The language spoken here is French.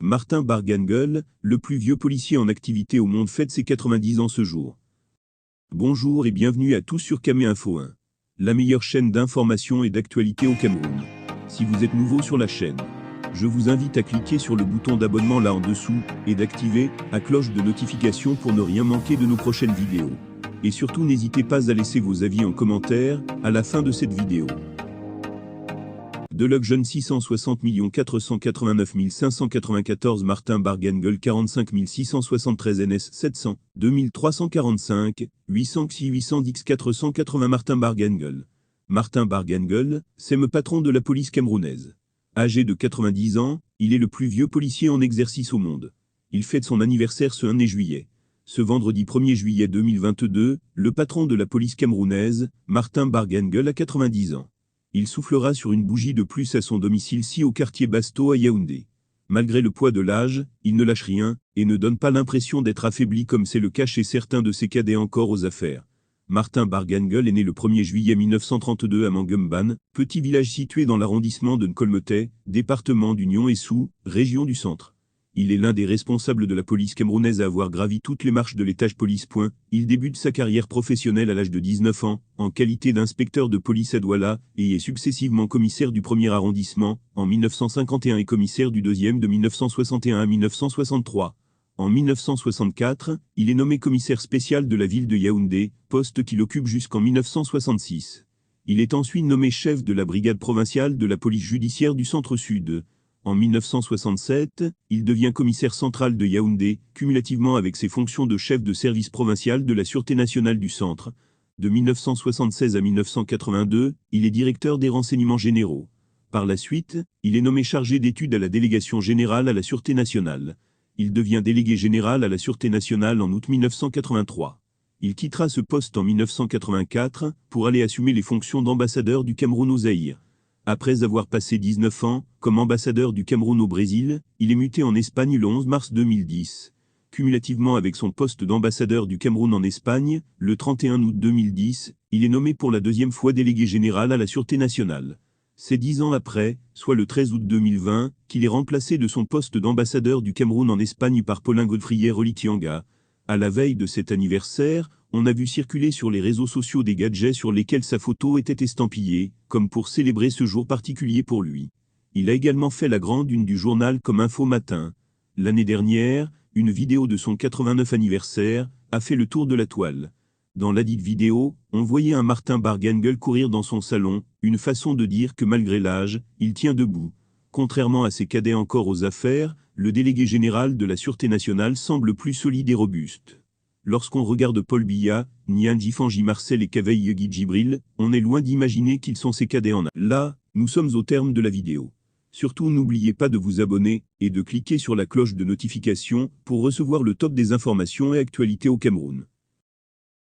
Martin Bargangol, le plus vieux policier en activité au monde, fête ses 90 ans ce jour. Bonjour et bienvenue à tous sur Camé Info 1, la meilleure chaîne d'information et d'actualité au Cameroun. Si vous êtes nouveau sur la chaîne, je vous invite à cliquer sur le bouton d'abonnement là en dessous et d'activer la cloche de notification pour ne rien manquer de nos prochaines vidéos. Et surtout n'hésitez pas à laisser vos avis en commentaire à la fin de cette vidéo. Deluxe Jeune 660 489 594 Martin Bargangol 45 673 NS 700 2345 806 810 480 Martin Bargangol. Martin Bargangol, c'est le patron de la police camerounaise. Âgé de 90 ans, il est le plus vieux policier en exercice au monde. Il fête son anniversaire ce 1er juillet. Ce vendredi 1er juillet 2022, le patron de la police camerounaise, Martin Bargangol, a 90 ans. Il soufflera sur une bougie de plus à son domicile-ci au quartier Basto à Yaoundé. Malgré le poids de l'âge, il ne lâche rien, et ne donne pas l'impression d'être affaibli comme c'est le cas chez certains de ses cadets encore aux affaires. Martin Bargangol est né le 1er juillet 1932 à Mangumban, petit village situé dans l'arrondissement de Nkolmeté, département d'Union et Sous, région du Centre. Il est l'un des responsables de la police camerounaise à avoir gravi toutes les marches de l'étage police. Il débute sa carrière professionnelle à l'âge de 19 ans, en qualité d'inspecteur de police à Douala, et est successivement commissaire du 1er arrondissement, en 1951 et commissaire du 2e de 1961 à 1963. En 1964, il est nommé commissaire spécial de la ville de Yaoundé, poste qu'il occupe jusqu'en 1966. Il est ensuite nommé chef de la brigade provinciale de la police judiciaire du Centre-Sud. En 1967, il devient commissaire central de Yaoundé, cumulativement avec ses fonctions de chef de service provincial de la Sûreté nationale du Centre. De 1976 à 1982, il est directeur des renseignements généraux. Par la suite, il est nommé chargé d'études à la délégation générale à la Sûreté nationale. Il devient délégué général à la Sûreté nationale en août 1983. Il quittera ce poste en 1984 pour aller assumer les fonctions d'ambassadeur du Cameroun au Zaïre. Après avoir passé 19 ans comme ambassadeur du Cameroun au Brésil, il est muté en Espagne le 11 mars 2010. Cumulativement avec son poste d'ambassadeur du Cameroun en Espagne, le 31 août 2010, il est nommé pour la deuxième fois délégué général à la Sûreté nationale. C'est 10 ans après, soit le 13 août 2020, qu'il est remplacé de son poste d'ambassadeur du Cameroun en Espagne par Paulin Godfrier Rolitianga. À la veille de cet anniversaire, on a vu circuler sur les réseaux sociaux des gadgets sur lesquels sa photo était estampillée, comme pour célébrer ce jour particulier pour lui. Il a également fait la grande une du journal comme Info Matin. L'année dernière, une vidéo de son 89 anniversaire a fait le tour de la toile. Dans ladite vidéo, on voyait un Martin Bargangol courir dans son salon, une façon de dire que malgré l'âge, il tient debout. Contrairement à ses cadets encore aux affaires, le délégué général de la Sûreté nationale semble plus solide et robuste. Lorsqu'on regarde Paul Biya, Nianji Fanji Marcel et Kaveh Yegui Djibril, on est loin d'imaginer qu'ils sont ses cadets en âge. Là, nous sommes au terme de la vidéo. Surtout n'oubliez pas de vous abonner et de cliquer sur la cloche de notification pour recevoir le top des informations et actualités au Cameroun.